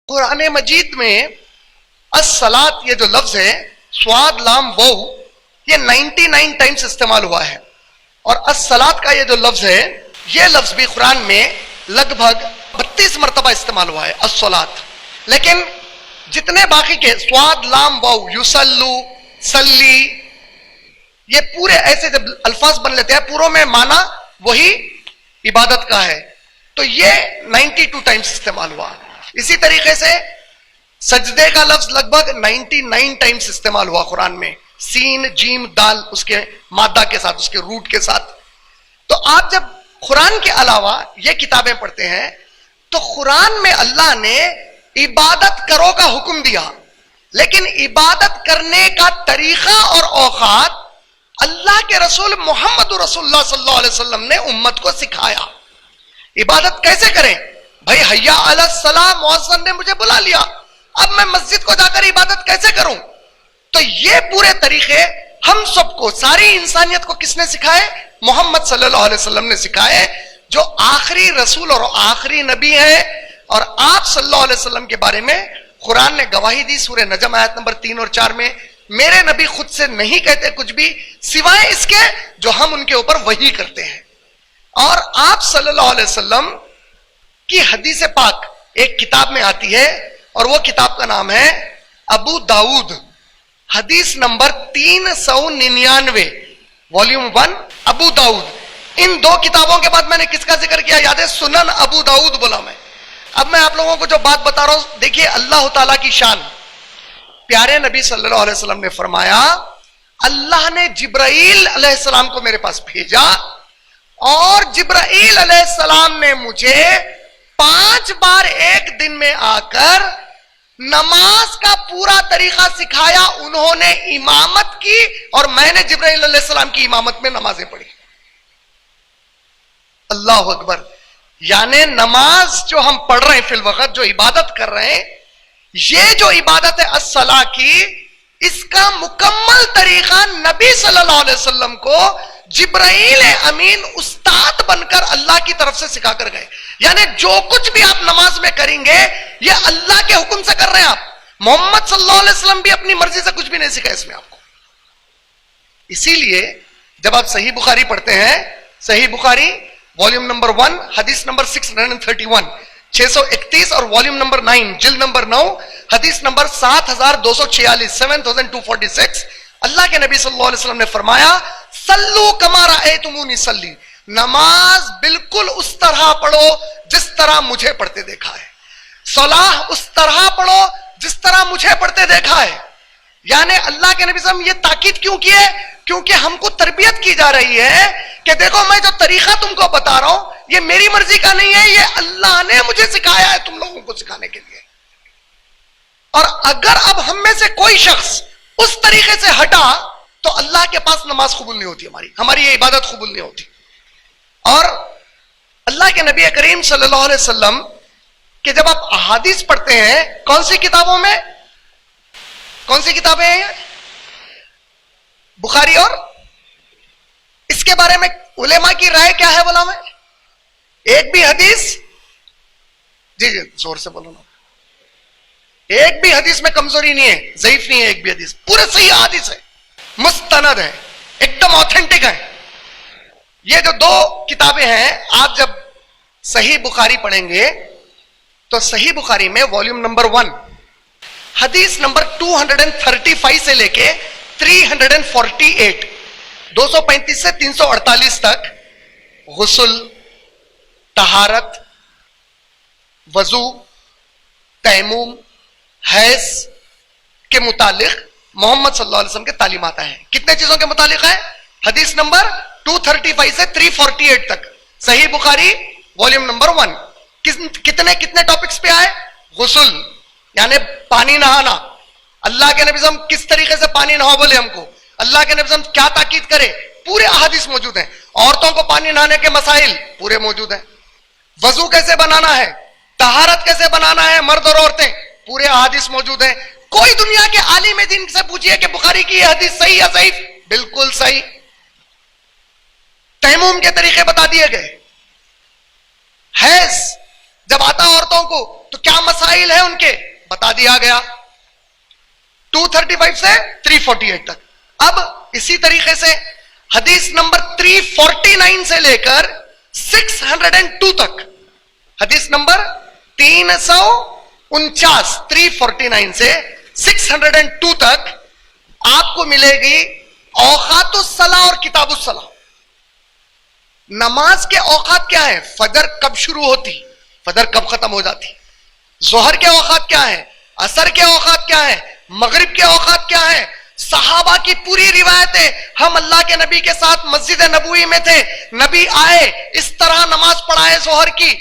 قرآن مجید میں الصلاۃ یہ جو لفظ ہے سواد لام وو یہ 99 ٹائمز استعمال ہوا ہے، اور الصلاۃ کا یہ جو لفظ ہے یہ لفظ بھی قرآن میں لگ بھگ 32 مرتبہ استعمال ہوا ہے الصلاۃ. لیکن جتنے باقی کے سواد لام وو یصلو صلی یہ پورے ایسے جب الفاظ بن لیتے ہیں پوروں میں معنی وہی عبادت کا ہے، تو یہ 92 ٹائمز استعمال ہوا. اسی طریقے سے سجدے کا لفظ لگ بھگ 99 ٹائمز استعمال ہوا قرآن میں، سین جیم دال اس کے مادہ کے ساتھ، اس کے روٹ کے ساتھ. تو آپ جب قرآن کے علاوہ یہ کتابیں پڑھتے ہیں تو قرآن میں اللہ نے عبادت کرو کا حکم دیا، لیکن عبادت کرنے کا طریقہ اور اوقات اللہ کے رسول محمد رسول اللہ صلی اللہ علیہ وسلم نے امت کو سکھایا. عبادت کیسے کریں؟ بھائی حیا علی الصلاۃ مؤذن نے مجھے بلا لیا، اب میں مسجد کو جا کر عبادت کیسے کروں؟ تو یہ پورے طریقے ہم سب کو، ساری انسانیت کو کس نے سکھائے؟ محمد صلی اللہ علیہ وسلم نے سکھائے، جو آخری رسول اور آخری نبی ہے. اور آپ صلی اللہ علیہ وسلم کے بارے میں قرآن نے گواہی دی سورہ نجم آیت نمبر 3 اور 4 میں، میرے نبی خود سے نہیں کہتے کچھ بھی سوائے اس کے جو ہم ان کے اوپر وحی کرتے ہیں. اور آپ صلی اللہ علیہ وسلم کی حدیث پاک ایک کتاب میں آتی ہے، اور وہ کتاب کا نام ہے ابو داؤد، حدیث نمبر 399 والیوم 1 ابو داؤد. ان دو کتابوں کے بعد میں نے کس کا ذکر کیا یاد ہے؟ سنن ابو داؤد بولا میں. اب میں آپ لوگوں کو جو بات بتا رہا ہوں دیکھیے اللہ تعالیٰ کی شان. پیارے نبی صلی اللہ علیہ وسلم نے فرمایا اللہ نے جبرائیل علیہ السلام کو میرے پاس بھیجا، اور جبرائیل علیہ السلام نے مجھے 5 بار ایک دن میں آ کر نماز کا پورا طریقہ سکھایا. انہوں نے امامت کی اور میں نے جبرائیل علیہ السلام کی امامت میں نمازیں پڑھی. اللہ اکبر. یعنی نماز جو ہم پڑھ رہے ہیں فی الوقت، جو عبادت کر رہے ہیں، یہ جو عبادت ہے الصلاۃ کی، اس کا مکمل طریقہ نبی صلی اللہ علیہ وسلم کو جبرائیل امین استاد بن کر اللہ کی طرف سے سکھا کر گئے. یعنی جو کچھ بھی آپ نماز میں کریں گے یہ اللہ کے حکم سے کر رہے ہیں آپ. محمد صلی اللہ علیہ وسلم بھی اپنی مرضی سے کچھ بھی نہیں سکھا اس میں آپ کو. اسی لیے جب آپ صحیح بخاری پڑھتے ہیں، صحیح بخاری والیوم نمبر 1 حدیث نمبر 631 631 اور والیوم نمبر 9 جلد نمبر 9 حدیث نمبر 7246 7246 اللہ کے نبی صلی اللہ علیہ وسلم نے فرمایا صلو کما رأیتمونی صلی، نماز بالکل اس طرح پڑھو جس طرح مجھے پڑھتے دیکھا ہے. صلاح اس طرح پڑھو جس طرح مجھے پڑھتے دیکھا ہے. یعنی اللہ کے نبی صلی اللہ علیہ وسلم یہ تاکید کیوں کی ہے؟ کیونکہ ہم کو تربیت کی جا رہی ہے کہ دیکھو میں جو طریقہ تم کو بتا رہا ہوں یہ میری مرضی کا نہیں ہے، یہ اللہ نے مجھے سکھایا ہے تم لوگوں کو سکھانے کے لیے. اور اگر اب ہم میں سے کوئی شخص اس طریقے سے ہٹا تو اللہ کے پاس نماز قبول نہیں ہوتی، ہماری یہ عبادت قبول نہیں ہوتی. اور اللہ کے نبی کریم صلی اللہ علیہ وسلم کہ جب آپ احادیث پڑھتے ہیں کون سی کتابوں میں، کون سی کتابیں ہیں؟ بخاری. اور اس کے بارے میں علماء کی رائے کیا ہے بولا میں؟ ایک بھی حدیث، جی زور سے بولو نا، ایک بھی حدیث میں کمزوری نہیں ہے، ضعیف نہیں ہے ایک بھی حدیث، پورے صحیح حدیث ہے، مستند ہے، ایک دم اوتھینٹک ہے. یہ جو دو کتابیں ہیں آپ جب صحیح بخاری پڑھیں گے تو صحیح بخاری میں والیوم نمبر 1 حدیث نمبر 235 سے لے کے 348 235 سے 348 تک غسل، طہارت، وضو، تیمم، حیض کے متعلق محمد صلی اللہ علیہ وسلم کے تعلیمات ہیں. کتنے چیزوں کے متعلق ہے؟ حدیث نمبر 235 سے 348 تک صحیح بخاری والیوم نمبر 1. کتنے ٹاپکس پہ آئے؟ غسل یعنی پانی نہانا. اللہ کے نبی صلی اللہ علیہ وسلم کس طریقے سے پانی نہاؤ بولے ہم کو، اللہ کے نبی صلی اللہ علیہ وسلم کیا تاکید کرے، پورے احادیث موجود ہیں. عورتوں کو پانی نہانے کے مسائل پورے موجود ہیں. وضو کیسے بنانا ہے، طہارت کیسے بنانا ہے مرد اور عورتیں، پورے احادیث موجود ہیں. کوئی دنیا کے عالم دین سے پوچھئے کہ بخاری کی یہ حدیث صحیح یا ضعیف، بالکل صحیح. تیمم کے طریقے بتا دیے گئے. حیض جب آتا عورتوں کو تو کیا مسائل ہیں ان کے بتا دیا گیا 235 سے 348 تک. اب اسی طریقے سے حدیث نمبر 349 سے لے کر 602 تک, حدیث نمبر 349 349 سے 602 تک آپ کو ملے گی اوقات الصلاۃ اور کتاب الصلاۃ. نماز کے اوقات کیا ہیں؟ فجر کب شروع ہوتی, فجر کب ختم ہو جاتی, ظہر کے اوقات کیا ہیں, عصر کے اوقات کیا ہیں, مغرب کے اوقات کیا ہیں. صحابہ کی پوری روایتیں, ہم اللہ کے نبی کے ساتھ مسجد نبوی میں تھے, نبی آئے اس طرح نماز پڑھائے, ظہر کی,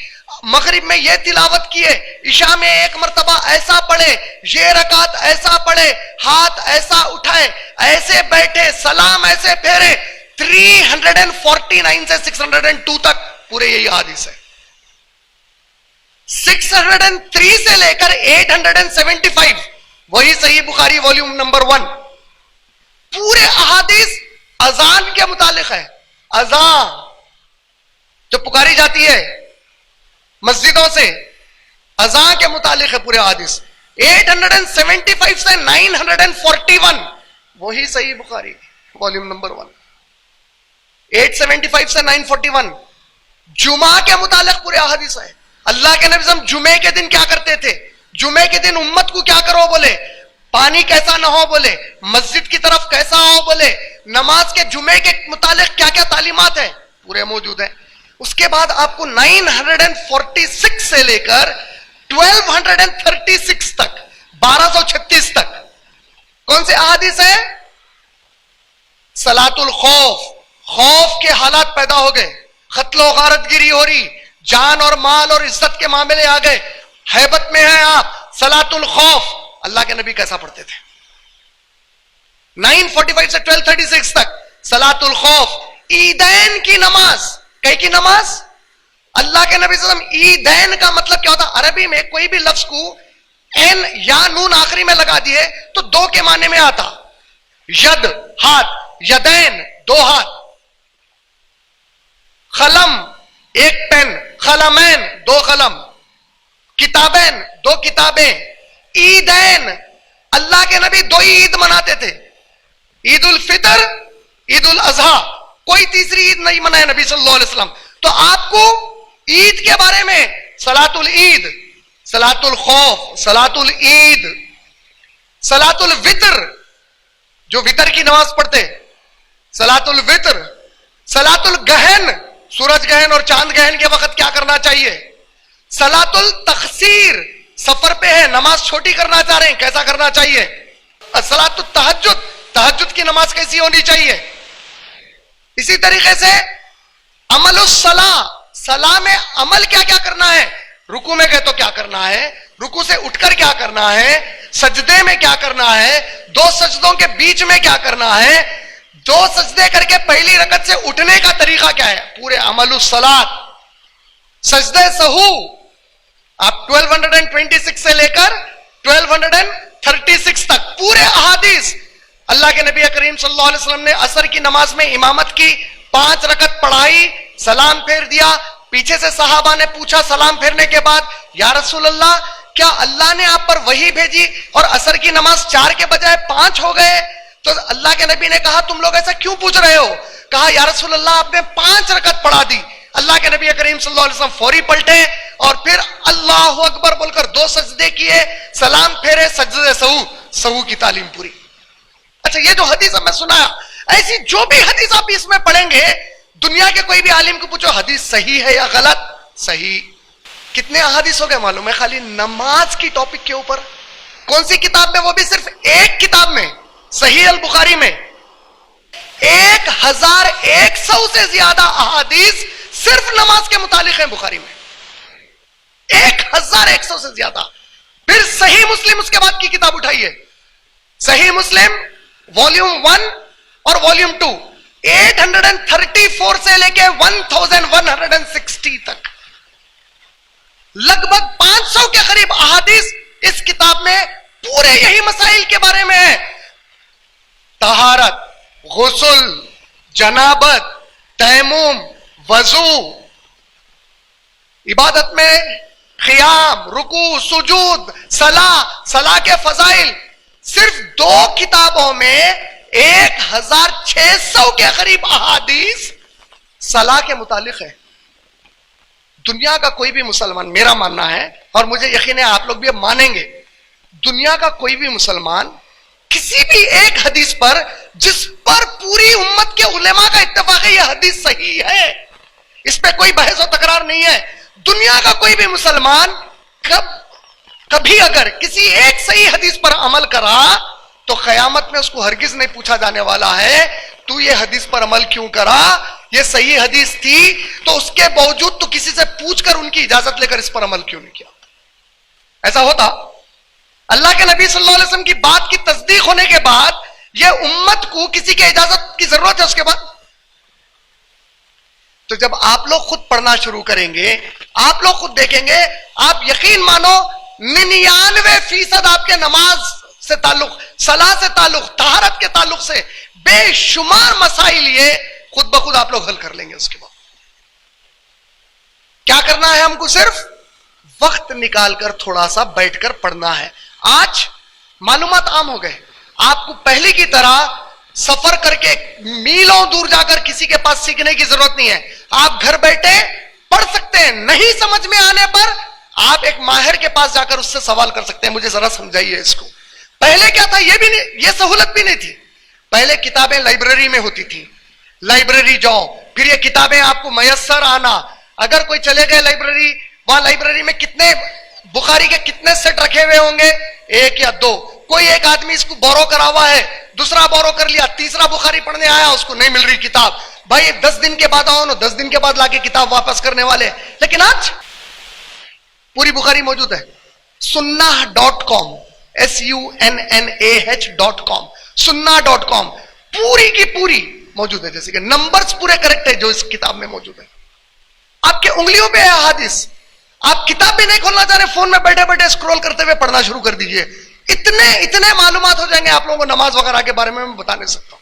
مغرب میں یہ تلاوت کیے, عشاء میں ایک مرتبہ ایسا پڑھے, یہ رکعت ایسا پڑھے, ہاتھ ایسا اٹھائے, ایسے بیٹھے, سلام ایسے پھیرے. 349 سے 602 تک پورے یہی حدیث ہے. 603 سے لے کر 875 وہی صحیح بخاری والیوم نمبر 1, پورے احادیث اذان کے متعلق ہے. اذان جو پکاری جاتی ہے مسجدوں سے, اذان کے متعلق ہے پورے احادیث. 875 سے 941 وہی صحیح بخاری والیوم نمبر 1. 875 سے 941 جمعہ کے متعلق پورے احادیث ہے. اللہ کے نبی صلی اللہ علیہ وسلم جمعے کے دن کیا کرتے تھے, جمعے کے دن امت کو کیا کرو بولے, پانی کیسا نہ ہو بولے, مسجد کی طرف کیسا ہو بولے, نماز کے جمعے کے متعلق کیا کیا تعلیمات ہیں پورے موجود ہیں. اس کے بعد آپ کو 946 سے لے کر 1236 تک 1236 تک کون سے احادیث ہیں؟ صلاۃ الخوف, خوف کے حالات پیدا ہو گئے, قتل و غارت گیری ہو رہی, جان اور مال اور عزت کے معاملے آ گئے, ہیبت میں ہیں آپ, صلاۃ الخوف اللہ کے نبی کیسا پڑھتے تھے. 945 سے 1236 تک صلاۃ الخوف. عیدین کی نماز, کئی کی نماز, اللہ کے نبی صلی اللہ علیہ وسلم عیدین کا مطلب کیا ہوتا, عربی میں کوئی بھی لفظ کو این یا نون آخری میں لگا دیے تو دو کے معنی میں آتا. ید ہاتھ, یدین دو ہاتھ, قلم ایک پین, قلمین دو قلم, کتابین دو کتابیں. عیدین اللہ کے نبی دو عید مناتے تھے, عید الفطر, عید الاضحیٰ, کوئی تیسری عید نہیں منائے نبی صلی اللہ علیہ وسلم. تو آپ کو عید کے بارے میں صلاۃ العید, صلاۃ الخوف, صلاۃ العید, صلاۃ الوتر جو وطر کی نماز پڑھتے, صلاۃ الوتر, صلاۃ الگہن, سورج گہن اور چاند گہن کے وقت کیا کرنا چاہیے, صلاۃ التخسیر, سفر پہ ہے نماز چھوٹی کرنا چاہ رہے ہیں کیسا کرنا چاہیے, صلاۃ التہجد, تہجد کی نماز کیسی ہونی چاہیے. اسی طریقے سے عمل الصلاۃ, صلاح میں عمل کیا کیا کرنا ہے, رکوع میں گئے تو کیا کرنا ہے, رکوع سے اٹھ کر کیا کرنا ہے, سجدے میں کیا کرنا ہے, دو سجدوں کے بیچ میں کیا کرنا ہے, دو سجدے کر کے پہلی رکعت سے اٹھنے کا طریقہ کیا ہے, پورے عمل الصلاۃ. سجدے سہو آپ 1226 سے لے کر 1236 تک پورے احادیث. اللہ کے نبی کریم صلی اللہ علیہ وسلم نے عصر کی نماز میں امامت کی, 5 رکعت پڑھائی, سلام پھیر دیا. پیچھے سے صحابہ نے پوچھا سلام پھیرنے کے بعد, یا رسول اللہ کیا اللہ نے آپ پر وحی بھیجی اور عصر کی نماز 4 کے بجائے 5 ہو گئے؟ تو اللہ کے نبی نے کہا تم لوگ ایسا کیوں پوچھ رہے ہو؟ کہا یا رسول اللہ آپ نے 5 رکعت پڑھا دی. اللہ کے نبی کریم صلی اللہ علیہ وسلم فوری پلٹے اور پھر اللہ اکبر بول کر 2 سجدے کیے, سلام پھیرے, سجدے سہو کی تعلیم پوری. اچھا یہ جو حدیث میں سنایا, ایسی جو بھی حدیث آپ اس میں پڑھیں گے, دنیا کے کوئی بھی عالم کو پوچھو حدیث صحیح ہے یا غلط, صحیح. کتنے احادیث ہو گئے معلوم ہے خالی نماز کی ٹاپک کے اوپر. کون سی کتاب میں, وہ بھی صرف ایک کتاب میں, صحیح البخاری میں 1100 سے زیادہ احادیث صرف نماز کے متعلق ہیں بخاری میں, 1100 سے زیادہ. پھر صحیح مسلم اس کے بعد کی کتاب اٹھائیے, صحیح مسلم والیوم 1 اور والیوم 2 834 سے لے کے 1160 تک لگ بھگ 500 کے قریب احادیث اس کتاب میں پورے یہی مسائل کے بارے میں ہے. طہارت, غسل, جنابت, تیمم, وضو. عبادت میں قیام، رکوع، سجود، صلاح کے فضائل، صرف 2 کتابوں میں 1600 کے قریب احادیث صلاح کے متعلق ہے. دنیا کا کوئی بھی مسلمان، میرا ماننا ہے اور مجھے یقین ہے آپ لوگ بھی اب مانیں گے، دنیا کا کوئی بھی مسلمان کسی بھی ایک حدیث پر جس پر پوری امت کے علماء کا اتفاق ہے یہ حدیث صحیح ہے، اس پہ کوئی بحث و تکرار نہیں ہے، دنیا کا کوئی بھی مسلمان کبھی اگر کسی ایک صحیح حدیث پر عمل کرا تو قیامت میں اس کو ہرگز نہیں پوچھا جانے والا ہے تو یہ حدیث پر عمل کیوں کرا، یہ صحیح حدیث تھی تو اس کے باوجود تو کسی سے پوچھ کر ان کی اجازت لے کر اس پر عمل کیوں نہیں کیا. ایسا ہوتا اللہ کے نبی صلی اللہ علیہ وسلم کی بات کی تصدیق ہونے کے بعد یہ امت کو کسی کے اجازت کی ضرورت ہے اس کے بعد؟ تو جب آپ لوگ خود پڑھنا شروع کریں گے، آپ لوگ خود دیکھیں گے، آپ یقین مانو 99% آپ کے نماز سے تعلق، صلاح سے تعلق، طہارت کے تعلق سے بے شمار مسائل یہ خود بخود آپ لوگ حل کر لیں گے. اس کے بعد کیا کرنا ہے؟ ہم کو صرف وقت نکال کر تھوڑا سا بیٹھ کر پڑھنا ہے. آج معلومات عام ہو گئے، آپ کو پہلے کی طرح سفر کر کے میلوں دور جا کر کسی کے پاس سیکھنے کی ضرورت نہیں ہے، آپ گھر بیٹھے پڑھ سکتے ہیں. نہیں سمجھ میں آنے پر آپ ایک ماہر کے پاس جا کر اس سے سوال کر سکتے ہیں، مجھے ذرا سمجھائیے اس کو. پہلے کیا تھا؟ یہ بھی نہیں، یہ سہولت بھی نہیں تھی. پہلے کتابیں لائبریری میں ہوتی تھی، لائبریری جاؤ، پھر یہ کتابیں آپ کو میسر آنا. اگر کوئی چلے گئے لائبریری، وہاں لائبریری میں کتنے بخاری کے کتنے سیٹ رکھے ہوئے ہوں گے؟ 1 یا 2. کوئی ایک آدمی اس کو بورو کرا ہوا ہے، دوسرا بورو کر لیا، تیسرا بخاری پڑھنے آیا، اس کو نہیں مل رہی کتاب. بھائی 10 دن کے بعد آؤ نا، 10 دن کے بعد لا کے کتاب واپس کرنے والے. لیکن آج پوری بخاری موجود ہے. sunnah.com sunnah.com sunnah.com پوری کی پوری موجود ہے، جیسے کہ نمبرز پورے کریکٹ ہے جو اس کتاب میں موجود ہے. آپ کے انگلیوں پہ ہے حدیث. آپ کتاب بھی نہیں کھولنا چاہ رہے، فون میں بیٹھے بیٹھے اسکرول کرتے ہوئے پڑھنا شروع کر دیجئے. اتنے معلومات ہو جائیں گے آپ لوگوں کو نماز وغیرہ کے بارے میں بتا نہیں سکتا.